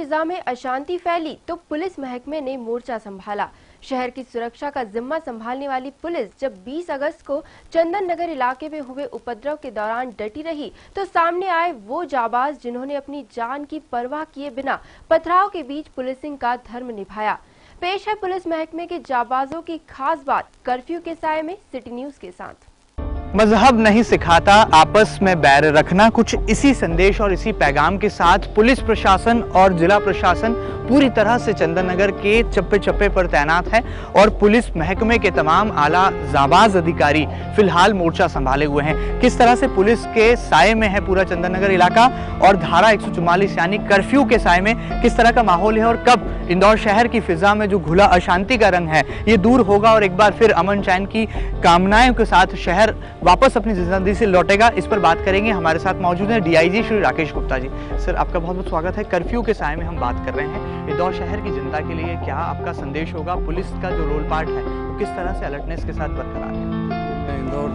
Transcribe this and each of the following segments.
फिजा में अशांति फैली तो पुलिस महकमे ने मोर्चा संभाला। शहर की सुरक्षा का जिम्मा संभालने वाली पुलिस जब 20 अगस्त को चंदन नगर इलाके में हुए उपद्रव के दौरान डटी रही तो सामने आए वो जाबाज जिन्होंने अपनी जान की परवाह किए बिना पथराव के बीच पुलिसिंग का धर्म निभाया। पेश है पुलिस महकमे के जाबाजों की खास बात कर्फ्यू के साए में सिटी न्यूज के साथ। मजहब नहीं सिखाता आपस में बैर रखना, कुछ इसी संदेश और इसी पैगाम के साथ पुलिस प्रशासन और जिला प्रशासन पूरी तरह से चंदन नगर के चप्पे चप्पे पर तैनात है और पुलिस महकमे के तमाम आला जाबाज अधिकारी फिलहाल मोर्चा संभाले हुए हैं। किस तरह से पुलिस के साए में है पूरा चंदन नगर इलाका और धारा 144 यानी कर्फ्यू के साए में किस तरह का माहौल है और कब इंदौर शहर की फिजा में जो घुला अशांति का रंग है ये दूर होगा और एक बार फिर अमन चैन की कामनाओं के साथ शहर वापस अपनी जिंदगी से लौटेगा, इस पर बात करेंगे। हमारे साथ मौजूद हैं डीआईजी श्री राकेश गुप्ता जी। सर, आपका बहुत बहुत स्वागत है। कर्फ्यू के साए में हम बात कर रहे हैं। इंदौर शहर की जनता के लिए क्या आपका संदेश होगा? पुलिस का जो रोल पार्ट है वो किस तरह से अलर्टनेस के साथ बरकरार है? मैं इंदौर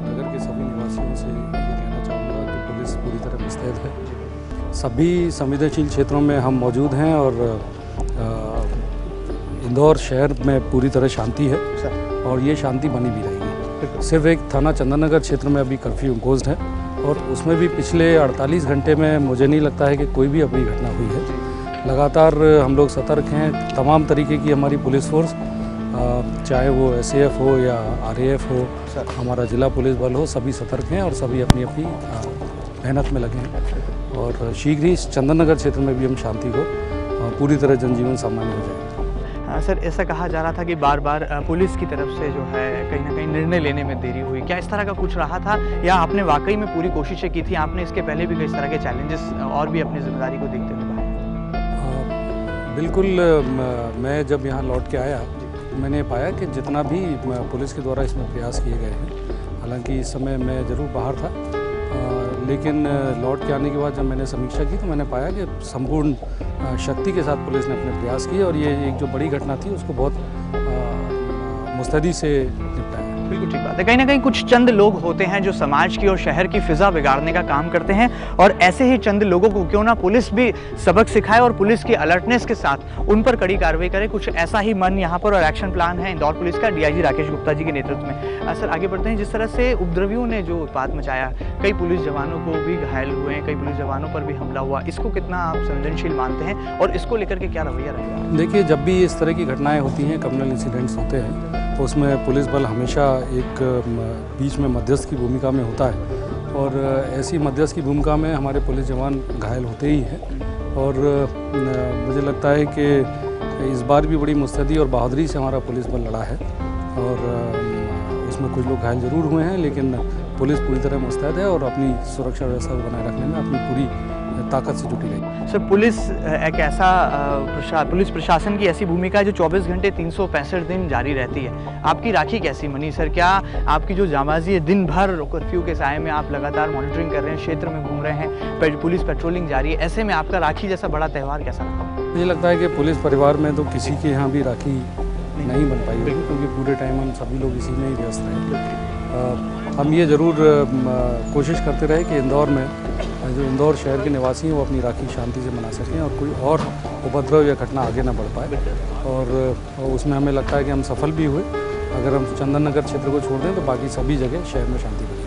नगर के सभी निवासियों से ये कहना चाहूँगा कि पुलिस पूरी तरह मुस्तैद है। सभी संवेदनशील क्षेत्रों में हम मौजूद हैं और इंदौर शहर में पूरी तरह शांति है और ये शांति बनी भी रहेगी। सिर्फ एक थाना चंदन नगर क्षेत्र में अभी कर्फ्यू इम्पोज्ड है और उसमें भी पिछले 48 घंटे में मुझे नहीं लगता है कि कोई भी अभी घटना हुई है। लगातार हम लोग सतर्क हैं। तमाम तरीके की हमारी पुलिस फोर्स, चाहे वो एसएएफ हो या आरएएफ हो, हमारा जिला पुलिस बल हो, सभी सतर्क हैं और सभी अपनी अपनी मेहनत में लगे हैं और शीघ्र ही चंदन नगर क्षेत्र में भी हम शांति को पूरी तरह जनजीवन सामान्य हो जाएगा। सर, ऐसा कहा जा रहा था कि बार बार पुलिस की तरफ से जो है कहीं ना कहीं निर्णय लेने में देरी हुई, क्या इस तरह का कुछ रहा था या आपने वाकई में पूरी कोशिशें की थी? आपने इसके पहले भी कई तरह के चैलेंजेस और भी अपनी जिम्मेदारी को देखते हुए निभाए? बिल्कुल। मैं जब यहाँ लौट के आया मैंने पाया कि जितना भी पुलिस के द्वारा इसमें प्रयास किए गए हैं, हालांकि इस समय मैं ज़रूर बाहर था, लेकिन लौट के आने के बाद जब मैंने समीक्षा की तो मैंने पाया कि संपूर्ण शक्ति के साथ पुलिस ने अपने प्रयास किए और ये एक जो बड़ी घटना थी उसको बहुत मुस्तैदी से निपटाया। बिल्कुल ठीक बात है। कहीं ना कहीं कुछ चंद लोग होते हैं जो समाज की और शहर की फिजा बिगाड़ने का काम करते हैं और ऐसे ही चंद लोगों को क्यों ना पुलिस भी सबक सिखाए और पुलिस की अलर्टनेस के साथ उन पर कड़ी कार्रवाई करे। कुछ ऐसा ही मन यहाँ पर और एक्शन प्लान है इंदौर पुलिस का डीआईजी राकेश गुप्ता जी के नेतृत्व में। सर, आगे बढ़ते हैं। जिस तरह से उपद्रवियों ने जो उत्पात मचाया, कई पुलिस जवानों को भी घायल हुए हैं, कई पुलिस जवानों पर भी हमला हुआ, इसको कितना आप संवेदनशील मानते हैं और इसको लेकर के क्या रवैया रहेगा? देखिए, जब भी इस तरह की घटनाएं होती हैं, कम्युनल इंसिडेंट्स होते हैं, तो उसमें पुलिस बल हमेशा एक बीच में मध्यस्थ की भूमिका में होता है और ऐसी मध्यस्थ की भूमिका में हमारे पुलिस जवान घायल होते ही हैं और मुझे लगता है कि इस बार भी बड़ी मुस्तैदी और बहादुरी से हमारा पुलिस बल लड़ा है और उसमें कुछ लोग घायल जरूर हुए हैं, लेकिन पुलिस पूरी तरह मुस्तैद है और अपनी सुरक्षा व्यवस्था को बनाए रखने में अपनी पूरी ताकत से जुटी रही। सर, पुलिस एक ऐसा पुलिस प्रशासन की ऐसी भूमिका है जो 24 घंटे 365 दिन जारी रहती है। आपकी राखी कैसी मनी सर? क्या आपकी जो जाबाजी है, दिन भर कर्फ्यू के साए में आप लगातार मॉनिटरिंग कर रहे हैं, क्षेत्र में घूम रहे हैं, पुलिस पेट्रोलिंग जारी है, ऐसे में आपका राखी जैसा बड़ा त्यौहार कैसा रहा? मुझे लगता है कि पुलिस परिवार में तो किसी के यहाँ भी राखी नहीं बन पाई होगी क्योंकि पूरे टाइम हम सभी लोग इसी में ही व्यस्त रहे। हम ये ज़रूर कोशिश करते रहे कि इंदौर में जो इंदौर शहर के निवासी हैं वो अपनी राखी शांति से मना सकें और कोई और उपद्रव या घटना आगे ना बढ़ पाए और उसमें हमें लगता है कि हम सफल भी हुए। अगर हम चंदन नगर क्षेत्र को छोड़ दें तो बाकी सभी जगह शहर में शांति बनी।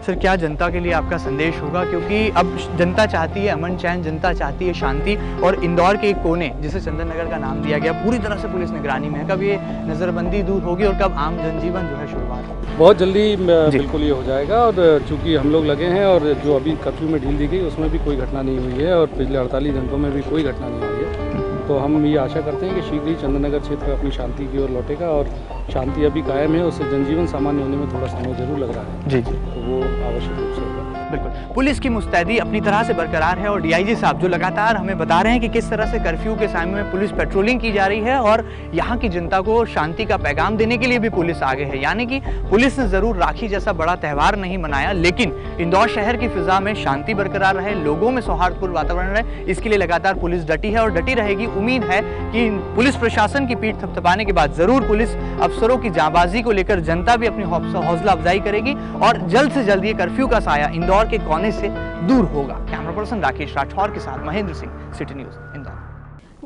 सर, क्या जनता के लिए आपका संदेश होगा? क्योंकि अब जनता चाहती है अमन चैन, जनता चाहती है शांति और इंदौर के एक कोने जिसे चंदन नगर का नाम दिया गया पूरी तरह से पुलिस निगरानी में है। कब ये नज़रबंदी दूर होगी और कब आम जनजीवन जो है शुरुआत होगी? बहुत जल्दी बिल्कुल ये हो जाएगा और चूँकि हम लोग लगे हैं और जो अभी कर्फ्यू में ढील दी गई उसमें भी कोई घटना नहीं हुई है और पिछले 48 घंटों में भी कोई घटना नहीं हुई है, तो हम ये आशा करते हैं कि शीघ्र ही चंदन नगर क्षेत्र अपनी शांति की ओर लौटेगा और शांति अभी कायम है, उससे जनजीवन सामान्य होने में थोड़ा समय जरूर लग रहा है। जी, तो वो आवश्यक रूप से होगा। बिल्कुल, पुलिस की मुस्तैदी अपनी तरह से बरकरार है और डीआईजी साहब जो लगातार हमें बता रहे हैं कि किस तरह से कर्फ्यू के समय में पुलिस पेट्रोलिंग की जा रही है और यहाँ की जनता को शांति का पैगाम देने के लिए भी पुलिस आगे है। यानी कि पुलिस ने जरूर राखी जैसा बड़ा त्यौहार नहीं मनाया, लेकिन इंदौर शहर की फिजा में शांति बरकरार रहे, लोगों में सौहार्दपूर्ण वातावरण रहे, इसके लिए लगातार पुलिस डटी है और डटी रहेगी। उम्मीद है कि पुलिस प्रशासन की पीठ थपथपाने के बाद जरूर पुलिस अफसरों की जांबाजी को लेकर जनता भी अपनी हौसला अफजाई करेगी और जल्द से जल्द ये कर्फ्यू का साया इंदौर के कोने से दूर होगा। कैमरा पर्सन राकेश राठौर के साथ महेंद्र सिंह, सिटी न्यूज, इंदौर।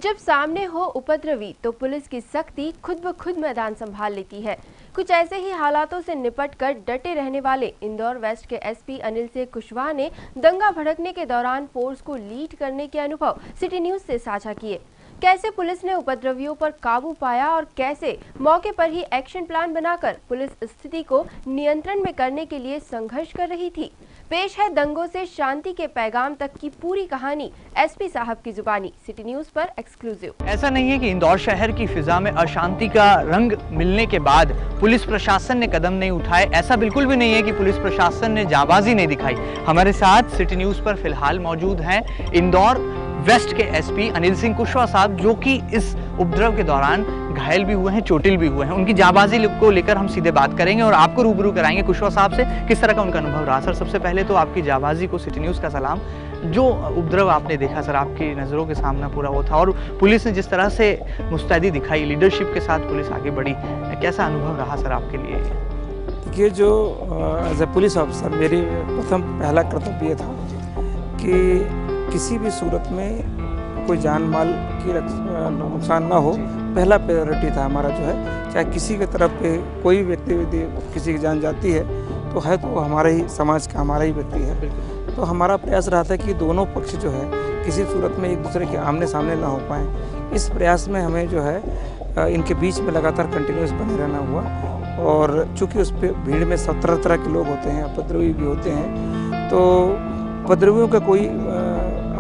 जब सामने हो उपद्रवी तो पुलिस की सख्ती खुद ब खुद मैदान संभाल लेती है। कुछ ऐसे ही हालातों से निपटकर डटे रहने वाले इंदौर वेस्ट के एसपी अनिल सिंह कुशवाहा ने दंगा भड़कने के दौरान फोर्स को लीड करने के अनुभव सिटी न्यूज से साझा किए। कैसे पुलिस ने उपद्रवियों पर काबू पाया और कैसे मौके पर ही एक्शन प्लान बनाकर पुलिस स्थिति को नियंत्रण में करने के लिए संघर्ष कर रही थी। पेश है दंगों से शांति के पैगाम तक की पूरी कहानी एसपी साहब की जुबानी, सिटी न्यूज पर एक्सक्लूसिव। ऐसा नहीं है कि इंदौर शहर की फिजा में अशांति का रंग मिलने के बाद पुलिस प्रशासन ने कदम नहीं उठाए। ऐसा बिल्कुल भी नहीं है कि पुलिस प्रशासन ने जाबाजी नहीं दिखाई। हमारे साथ सिटी न्यूज पर फिलहाल मौजूद हैं इंदौर वेस्ट के एसपी अनिल सिंह कुशवाहा साहब, जो कि इस उपद्रव के दौरान घायल भी हुए हैं, चोटिल भी हुए हैं। उनकी जाबाजी को लेकर हम सीधे बात करेंगे और आपको रूबरू कराएंगे कुशवाहा साहब से किस तरह का उनका अनुभव रहा। सर, सबसे पहले तो आपकी जाबाजी को सिटी न्यूज का सलाम। जो उपद्रव आपने देखा सर, आपकी नज़रों के सामने पूरा वो था और पुलिस ने जिस तरह से मुस्तैदी दिखाई, लीडरशिप के साथ पुलिस आगे बढ़ी, कैसा अनुभव रहा सर आपके लिए? ये जो एज ए पुलिस ऑफिसर मेरी पहला कर्तव्य ये था कि किसी भी सूरत में कोई जान माल की नुकसान ना हो। पहला प्रायोरिटी था हमारा जो है, चाहे किसी के तरफ पे कोई व्यक्ति किसी की जान जाती है तो हमारा ही समाज का, हमारा ही व्यक्ति है। तो हमारा प्रयास रहा था कि दोनों पक्ष जो है किसी सूरत में एक दूसरे के आमने सामने ना हो पाएँ। इस प्रयास में हमें जो है इनके बीच में लगातार कंटिन्यूस बने रहना हुआ। और चूँकि उस पर भीड़ में सब तरह के लोग होते हैं, उपद्रवी भी होते हैं, तो उपद्रवियों का कोई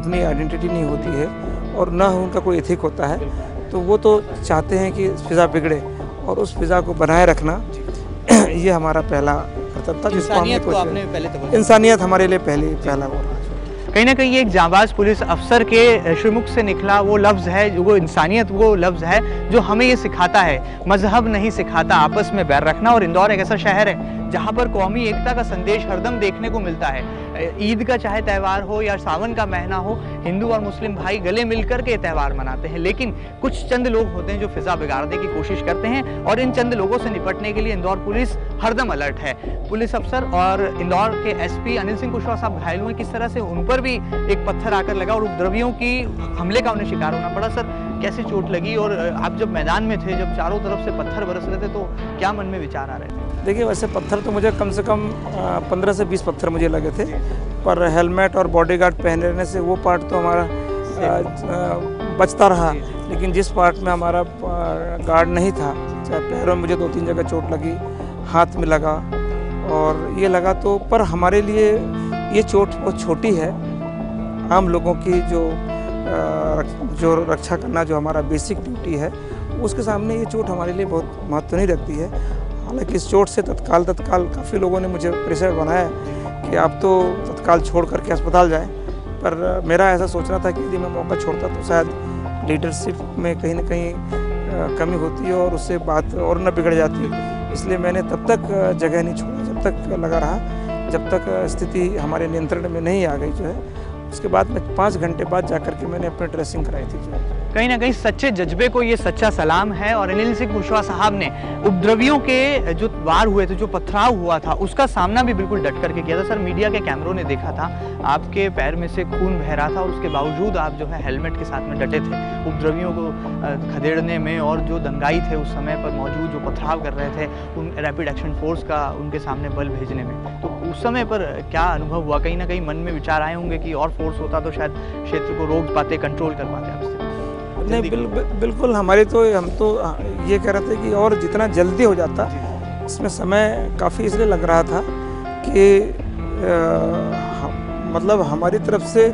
अपनी आइडेंटिटी नहीं होती है और ना उनका कोई एथिक होता है। तो वो तो चाहते हैं कि फिज़ा बिगड़े और उस फिज़ा को बनाए रखना ये हमारा पहला कर्तव्य था, जिसको हमने इंसानियत हमारे लिए पहला वो। कहीं ना कहीं एक जाबाज पुलिस अफसर के श्रीमुख से निकला वो लफ्ज़ है, जो वो इंसानियत, वो लफ्ज़ है जो हमें ये सिखाता है। मजहब नहीं सिखाता आपस में बैर रखना। और इंदौर एक ऐसा शहर है जहाँ पर कौमी एकता का संदेश हरदम देखने को मिलता है। ईद का चाहे त्यौहार हो या सावन का महीना हो, हिंदू और मुस्लिम भाई गले मिलकर के त्यौहार मनाते हैं। लेकिन कुछ चंद लोग होते हैं जो फिजा बिगाड़ने की कोशिश करते हैं और इन चंद लोगों से निपटने के लिए इंदौर पुलिस हरदम अलर्ट है। पुलिस अफसर और इंदौर के एसपी अनिल सिंह कुशवाहा साहब घायल हुए, किस तरह से उन पर भी एक पत्थर आकर लगा और उपद्रवियों की हमले का उन्हें शिकार होना पड़ा। सर, कैसे चोट लगी और आप जब मैदान में थे, जब चारों तरफ से पत्थर बरस रहे थे, तो क्या मन में विचार आ रहे थे? देखिए, वैसे पत्थर तो मुझे कम से कम 15 से 20 पत्थर मुझे लगे थे, पर हेलमेट और बॉडीगार्ड पहन रहने से वो पार्ट तो हमारा बचता रहा। लेकिन जिस पार्ट में हमारा गार्ड नहीं था, चाहे पैरों में मुझे 2-3 जगह चोट लगी, हाथ में लगा और ये लगा, तो पर हमारे लिए ये चोट बहुत छोटी है। आम लोगों की जो रक्षा करना जो हमारा बेसिक ड्यूटी है, उसके सामने ये चोट हमारे लिए बहुत महत्व नहीं रखती है। हालांकि इस चोट से तत्काल काफ़ी लोगों ने मुझे प्रेशर बनाया कि आप तो तत्काल छोड़ करके अस्पताल जाएं, पर मेरा ऐसा सोचना था कि यदि मैं मौका छोड़ता तो शायद लीडरशिप में कहीं ना कहीं कमी होती है और उससे बात और न बिगड़ जाती। इसलिए मैंने तब तक जगह नहीं छोड़ा, जब तक लगा रहा, जब तक स्थिति हमारे नियंत्रण में नहीं आ गई जो है। उसके बाद में 5 घंटे बाद जाकर के मैंने अपनी ड्रेसिंग कराई थी जो है। कहीं ना कहीं सच्चे जज्बे को ये सच्चा सलाम है। और अनिल सिंह कुशवाहा साहब ने उपद्रवियों के जो वार हुए थे, जो पथराव हुआ था, उसका सामना भी बिल्कुल डट करके किया था। सर, मीडिया के कैमरों ने देखा था आपके पैर में से खून बह रहा था और उसके बावजूद आप जो है हेलमेट के साथ में डटे थे उपद्रवियों को खदेड़ने में। और जो दंगाई थे उस समय पर मौजूद, जो पथराव कर रहे थे, उन रैपिड एक्शन फोर्स का उनके सामने बल भेजने में, तो उस समय पर क्या अनुभव हुआ? कहीं ना कहीं मन में विचार आए होंगे कि और फोर्स होता तो शायद क्षेत्र को रोक पाते, कंट्रोल कर पाते आपसे। नहीं, बिल्कुल हम तो ये कह रहे थे कि और जितना जल्दी हो जाता। इसमें समय काफ़ी इसलिए लग रहा था कि मतलब हमारी तरफ से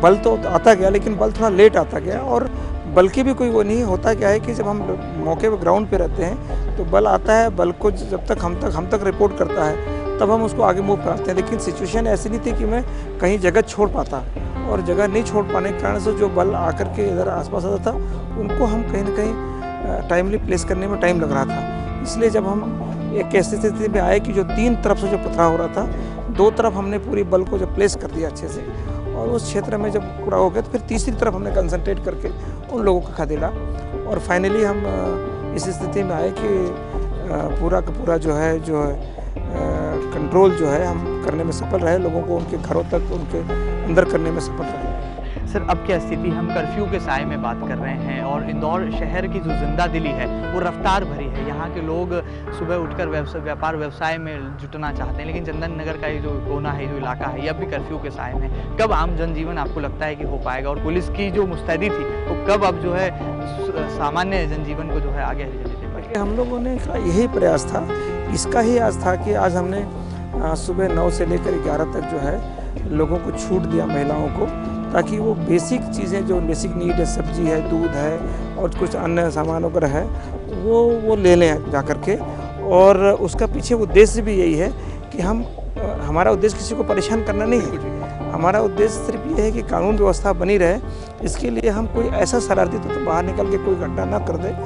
बल तो आता गया, लेकिन बल थोड़ा लेट आता गया। और बल की भी कोई वो नहीं होता। क्या है कि जब हम मौके पर ग्राउंड पे रहते हैं तो बल आता है, बल को जब तक हम तक रिपोर्ट करता है तब हम उसको आगे मूव कराते हैं। लेकिन सिचुएशन ऐसी नहीं थी कि मैं कहीं जगह छोड़ पाता, और जगह नहीं छोड़ पाने के कारण से जो बल आकर के इधर आसपास आता था उनको हम कहीं ना कहीं टाइमली प्लेस करने में टाइम लग रहा था। इसलिए जब हम एक ऐसी स्थिति में आए कि जो 3 तरफ से जो पथराव हो रहा था, 2 तरफ हमने पूरी बल को जब प्लेस कर दिया अच्छे से, और उस क्षेत्र में जब पूरा हो गया तो फिर तीसरी तरफ हमने कंसंट्रेट करके उन लोगों को खदेड़ा। और फाइनली हम इस स्थिति में आए कि पूरा का पूरा जो है कंट्रोल जो है हम करने में सफल रहे, लोगों को उनके घरों तक, उनके अंदर करने में सफल रहे। सर अब क्या स्थिति, हम कर्फ्यू के साए में बात कर रहे हैं और इंदौर शहर की जो जिंदा दिली है वो रफ्तार भरी है। यहाँ के लोग सुबह उठकर व्यापार व्यवसाय में जुटना चाहते हैं, लेकिन चंदन नगर का ये जो कोना है, जो इलाका है, ये अब भी कर्फ्यू के साए में। कब आम जनजीवन आपको लगता है कि हो पाएगा, और पुलिस की जो मुस्तैदी थी वो कब अब जो है सामान्य जनजीवन को जो है आगे दे पाएगी? हम लोगों ने का यही प्रयास था, इसका ही आज था कि आज हमने सुबह 9 से लेकर 11 तक जो है लोगों को छूट दिया, महिलाओं को, ताकि वो बेसिक चीज़ें जो बेसिक नीड है, सब्जी है, दूध है और कुछ अन्य सामान वगैरह है, वो ले लें जा कर के। और उसका पीछे उद्देश्य भी यही है कि हमारा उद्देश्य किसी को परेशान करना नहीं है, हमारा उद्देश्य सिर्फ ये है कि कानून व्यवस्था बनी रहे। इसके लिए हम कोई ऐसा शरारती तो बाहर निकल के कोई घटना ना कर दे,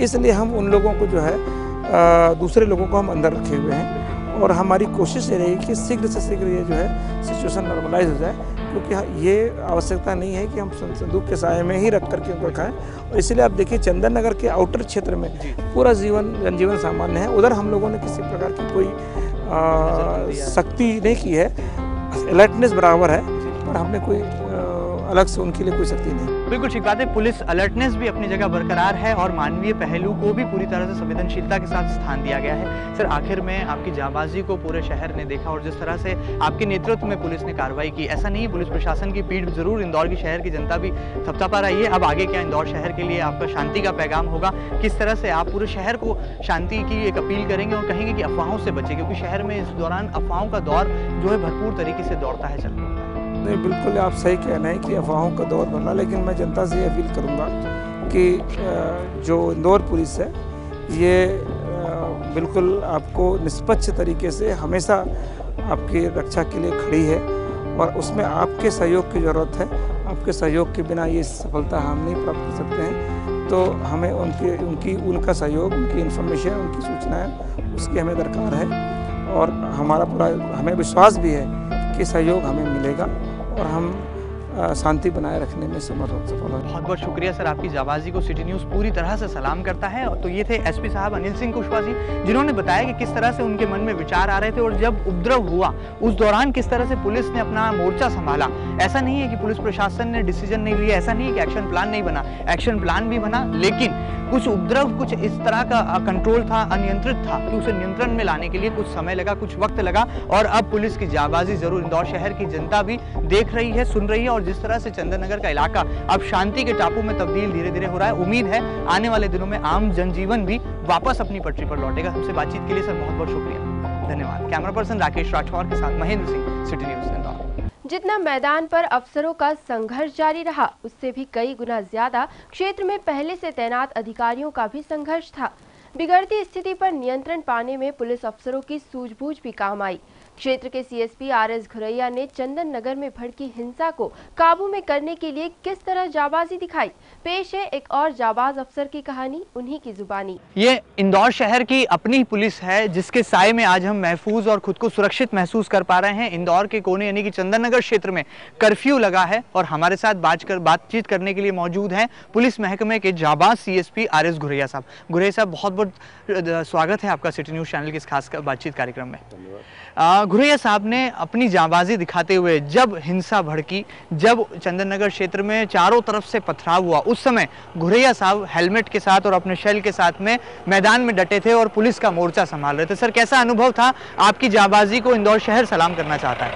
इसलिए हम उन लोगों को जो है दूसरे लोगों को हम अंदर रखे हुए हैं। और हमारी कोशिश ये रहेगी कि शीघ्र से शीघ्र ये जो है सिचुएशन नॉर्मलाइज हो जाए, क्योंकि ये आवश्यकता नहीं है कि हम संदूक के साए में ही रख करके उनको खाएं। और इसलिए आप देखिए चंदन नगर के आउटर क्षेत्र में पूरा जनजीवन सामान्य है। उधर हम लोगों ने किसी प्रकार की कोई सख्ती नहीं की है, अलर्टनेस बराबर है, पर हमने कोई अलग से उनके लिए कोई सख्ती नहीं। बिल्कुल ठीक बात है, पुलिस अलर्टनेस भी अपनी जगह बरकरार है और मानवीय पहलू को भी पूरी तरह से संवेदनशीलता के साथ स्थान दिया गया है। सर आखिर में आपकी जाबाजी को पूरे शहर ने देखा और जिस तरह से आपके नेतृत्व में पुलिस ने कार्रवाई की, ऐसा नहीं है, पुलिस प्रशासन की पीठ जरूर इंदौर की शहर की जनता भी थपथपा रही है। अब आगे क्या इंदौर शहर के लिए आपका शांति का पैगाम होगा, किस तरह से आप पूरे शहर को शांति की एक अपील करेंगे और कहेंगे कि अफवाहों से बचे, क्योंकि शहर में इस दौरान अफवाहों का दौर जो है भरपूर तरीके से दौड़ता है, चल रहा है। नहीं, बिल्कुल आप सही कह रहे हैं कि अफवाहों का दौर बना, लेकिन मैं जनता से ये अपील करूंगा कि जो इंदौर पुलिस है ये बिल्कुल आपको निष्पक्ष तरीके से हमेशा आपकी रक्षा के लिए खड़ी है और उसमें आपके सहयोग की ज़रूरत है। आपके सहयोग के बिना ये सफलता हम नहीं प्राप्त कर सकते हैं, तो हमें उनका सहयोग, उनकी इन्फॉर्मेशन, उनकी सूचनाएँ उसकी हमें दरकार है। और हमारा पूरा हमें विश्वास भी है कि सहयोग हमें मिलेगा और हम शांति बनाए रखने में समर्थ सफल होंगे। बहुत बहुत शुक्रिया सर, आपकी जाबाजी को सिटी न्यूज़ पूरी तरह से सलाम करता है। तो ये थे एसपी साहब अनिल सिंह कुशवाहा जी, जिन्होंने बताया कि किस तरह से उनके मन में विचार आ रहे थे और जब उपद्रव हुआ उस दौरान किस तरह से पुलिस ने अपना मोर्चा संभाला। ऐसा नहीं है कि पुलिस प्रशासन ने डिसीजन नहीं लिया, ऐसा नहीं है कि एक्शन प्लान नहीं बना, एक्शन प्लान भी बना, लेकिन कुछ उपद्रव कुछ इस तरह का कंट्रोल था, अनियंत्रित था कि उसे नियंत्रण में लाने के लिए कुछ समय लगा, कुछ वक्त लगा। और अब पुलिस की जाबाजी जरूर इंदौर शहर की जनता भी देख रही है, सुन रही है, और जिस तरह से चंदन नगर का इलाका अब शांति के टापू में तब्दील धीरे धीरे हो रहा है, उम्मीद है आने वाले दिनों में आम जनजीवन भी वापस अपनी पटरी पर लौटेगा। हमसे बातचीत के लिए सर बहुत बहुत शुक्रिया, धन्यवाद। कैमरा पर्सन राकेश राठौर के साथ महेंद्र सिंह, सिटी न्यूज़ इंदौर। जितना मैदान पर अफसरों का संघर्ष जारी रहा, उससे भी कई गुना ज्यादा क्षेत्र में पहले से तैनात अधिकारियों का भी संघर्ष था। बिगड़ती स्थिति पर नियंत्रण पाने में पुलिस अफसरों की सूझबूझ भी काम आई। क्षेत्र के सीएसपी आरएस घुरैया ने चंदन नगर में भड़की हिंसा को काबू में करने के लिए किस तरह जाबाजी दिखाई, पेश है एक और जाबाज अफसर की कहानी, उन्हीं की जुबानी। ये इंदौर शहर की अपनी पुलिस है जिसके साए में आज हम महफूज और खुद को सुरक्षित महसूस कर पा रहे हैं। इंदौर के कोने यानी कि चंदन नगर क्षेत्र में कर्फ्यू लगा है और हमारे साथ बातचीत करने के लिए मौजूद हैं पुलिस महकमे के जाबाज सीएसपी आरएस घुरैया साहब। घुरैया साहब, बहुत बहुत स्वागत है आपका सिटी न्यूज़ चैनल के इस खास बातचीत कार्यक्रम में। घुरैया साहब ने अपनी जाबाजी दिखाते हुए जब हिंसा भड़की, जब चंदन नगर क्षेत्र में चारों तरफ से पथराव हुआ, उस समय घुरैया साहब हेलमेट के साथ और अपने शेल के साथ में मैदान में डटे थे और पुलिस का मोर्चा संभाल रहे थे। सर कैसा अनुभव था? आपकी जाबाजी को इंदौर शहर सलाम करना चाहता है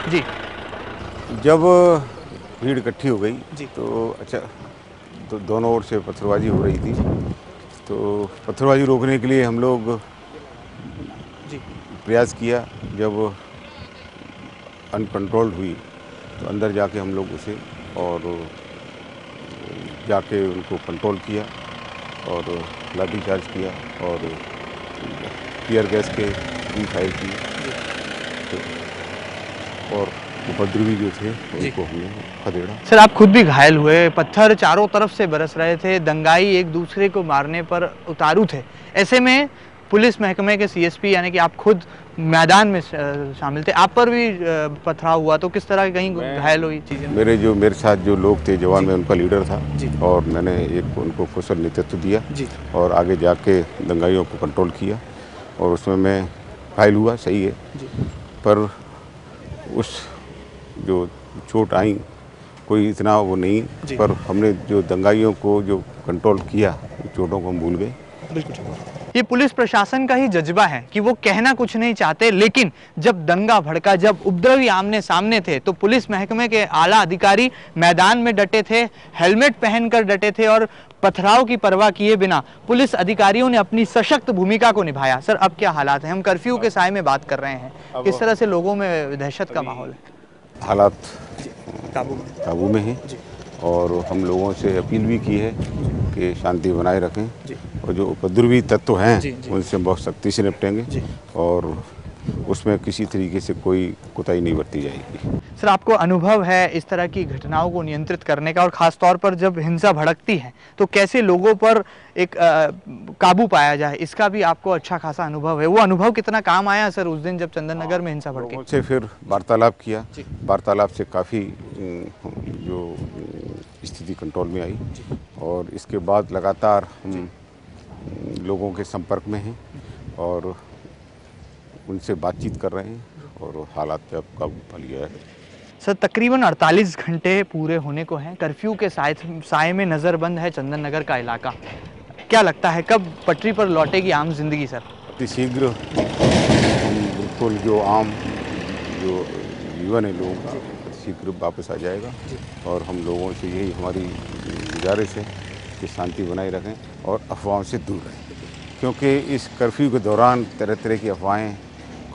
जी। जब भीड़ इकट्ठी हो गई तो अच्छा, तो दोनों ओर से पत्थरबाजी हो रही थी, तो पत्थरबाजी रोकने के लिए हम लोग प्रयास किया। जब अनकंट्रोल्ड हुई तो अंदर जाके हम लोग उसे और जाके उनको कंट्रोल किया और लाठीचार्ज किया और टीयर गैस के भी फायर की और उपद्रवी जो थे उनको हमने खदेड़ा। सर आप खुद भी घायल हुए, पत्थर चारों तरफ से बरस रहे थे, दंगाई एक दूसरे को मारने पर उतारू थे। ऐसे में पुलिस महकमे के सीएसपी यानी कि आप खुद मैदान में शामिल थे, आप पर भी पथराव हुआ, तो किस तरह कहीं घायल हुई चीजें? मेरे साथ जो लोग थे, जवान में उनका लीडर था और मैंने एक उनको कुशल नेतृत्व दिया और आगे जाके दंगाइयों को कंट्रोल किया और उसमें मैं घायल हुआ, सही है, पर उस जो चोट आई कोई इतना वो नहीं, पर हमने जो दंगाइयों को जो कंट्रोल किया, चोटों को हम भूल गए। ये पुलिस प्रशासन का ही जज्बा है कि वो कहना कुछ नहीं चाहते, लेकिन जब दंगा भड़का, जब उपद्रवी आमने सामने थे, तो पुलिस महकमे के आला अधिकारी मैदान में डटे थे, हेलमेट पहनकर डटे थे और पथराव की परवाह किए बिना पुलिस अधिकारियों ने अपनी सशक्त भूमिका को निभाया। सर, अब क्या हालात हैं? हम कर्फ्यू के साए में बात कर रहे हैं, किस तरह से लोगों में दहशत का माहौल है? हालात काबू में हैं और हम लोगों से अपील भी की है कि शांति बनाए रखें और जो उपद्रवी तत्व हैं उनसे बहुत सख्ती से निपटेंगे और उसमें किसी तरीके से कोई कोताही नहीं बरती जाएगी। सर, आपको अनुभव है इस तरह की घटनाओं को नियंत्रित करने का, और खास तौर पर जब हिंसा भड़कती है तो कैसे लोगों पर एक काबू पाया जाए, इसका भी आपको अच्छा खासा अनुभव है। वो अनुभव कितना काम आया सर उस दिन जब चंदन नगर में हिंसा भड़की? से फिर वार्तालाप किया, वार्तालाप से काफ़ी जो स्थिति कंट्रोल में आई और इसके बाद लगातार हम लोगों के संपर्क में हैं और उनसे बातचीत कर रहे हैं और हालात पे अब काबू पा लिया है। सर, तकरीबन 48 घंटे पूरे होने को हैं, कर्फ्यू के साए में नज़रबंद है चंदन नगर का इलाका। क्या लगता है कब पटरी पर लौटेगी आम जिंदगी सर? अति शीघ्र बिल्कुल जो आम जो जीवन है लोगों का अति शीघ्र वापस आ जाएगा और हम लोगों से यही हमारी गुजारिश है कि शांति बनाए रखें और अफवाहों से दूर रहें, क्योंकि इस कर्फ्यू के दौरान तरह तरह की अफवाहें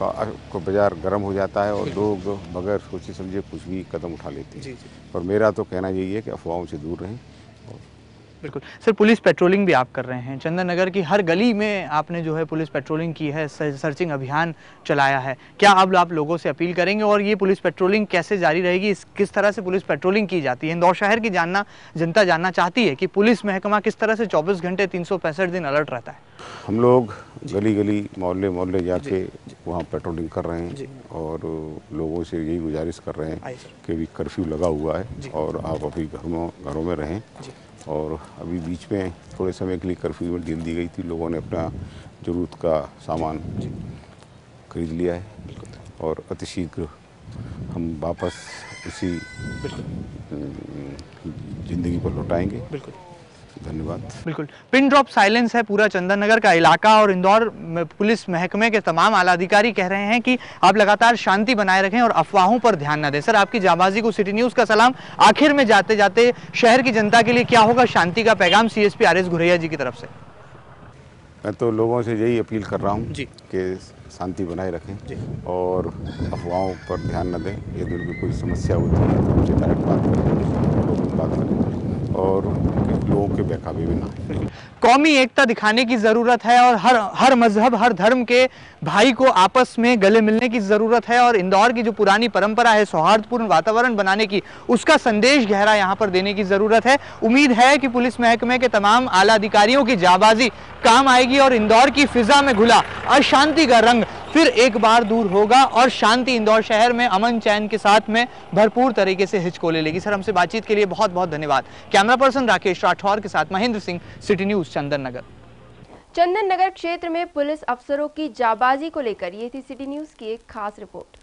को बाजार गर्म हो जाता है और लोग बगैर सोचे समझे कुछ भी कदम उठा लेते हैं। और मेरा तो कहना यही है कि अफवाहों से दूर रहें। बिल्कुल सर, पुलिस पेट्रोलिंग भी आप कर रहे हैं, चंदन नगर की हर गली में आपने जो है पुलिस पेट्रोलिंग की है, सर्चिंग अभियान चलाया है। क्या अब आप लोगों से अपील करेंगे और ये पुलिस पेट्रोलिंग कैसे जारी रहेगी, किस तरह से पुलिस पेट्रोलिंग की जाती है? इंदौर शहर की जनता जानना चाहती है कि पुलिस महकमा किस तरह से 24 घंटे 365 दिन अलर्ट रहता है। हम लोग गली गली मोहल्ले जाके वहाँ पेट्रोलिंग कर रहे हैं और लोगों से यही गुजारिश कर रहे हैं कि अभी कर्फ्यू लगा हुआ है और आप अभी घरों में रहें। और अभी बीच में थोड़े समय के लिए कर्फ्यू में ढील दी गई थी, लोगों ने अपना ज़रूरत का सामान खरीद लिया है और अतिशीघ्र हम वापस उसी ज़िंदगी पर लौटाएंगे। धन्यवाद। बिल्कुल, पिन ड्रॉप साइलेंस है पूरा चंदन नगर का इलाका और इंदौर पुलिस महकमे के तमाम आला अधिकारी कह रहे हैं कि आप लगातार शांति बनाए रखें और अफवाहों पर ध्यान न दें। सर, आपकी जाबाजी को सिटी न्यूज़ का सलाम। आखिर में जाते जाते शहर की जनता के लिए क्या होगा शांति का पैगाम सीएसपी आर एस घुरैया जी की तरफ से? मैं तो लोगों से यही अपील कर रहा हूँ कि शांति बनाए रखें और अफवाहों पर ध्यान न दें। यदि उनकी कोई समस्या होती है तो उनसे डायरेक्ट बात करें और लोगों के बहकावे में ना आए। कौमी एकता दिखाने की ज़रूरत है और हर मजहब, हर धर्म के भाई को आपस में गले मिलने की ज़रूरत है और इंदौर की जो पुरानी परंपरा है सौहार्दपूर्ण वातावरण बनाने की, उसका संदेश गहरा यहाँ पर देने की ज़रूरत है। उम्मीद है कि पुलिस महकमे के तमाम आला अधिकारियों की जाबाजी काम आएगी और इंदौर की फिजा में घुला अशांति का रंग फिर एक बार दूर होगा और शांति इंदौर शहर में अमन चैन के साथ में भरपूर तरीके से हिचको ले लेगी। सर, हमसे बातचीत के लिए बहुत बहुत धन्यवाद। कैमरा पर्सन राकेश राठौर के साथ महेंद्र सिंह, सिटी न्यूज़ चंदन नगर। चंदन नगर क्षेत्र में पुलिस अफसरों की जाबाजी को लेकर ये थी सिटी न्यूज़ की एक खास रिपोर्ट।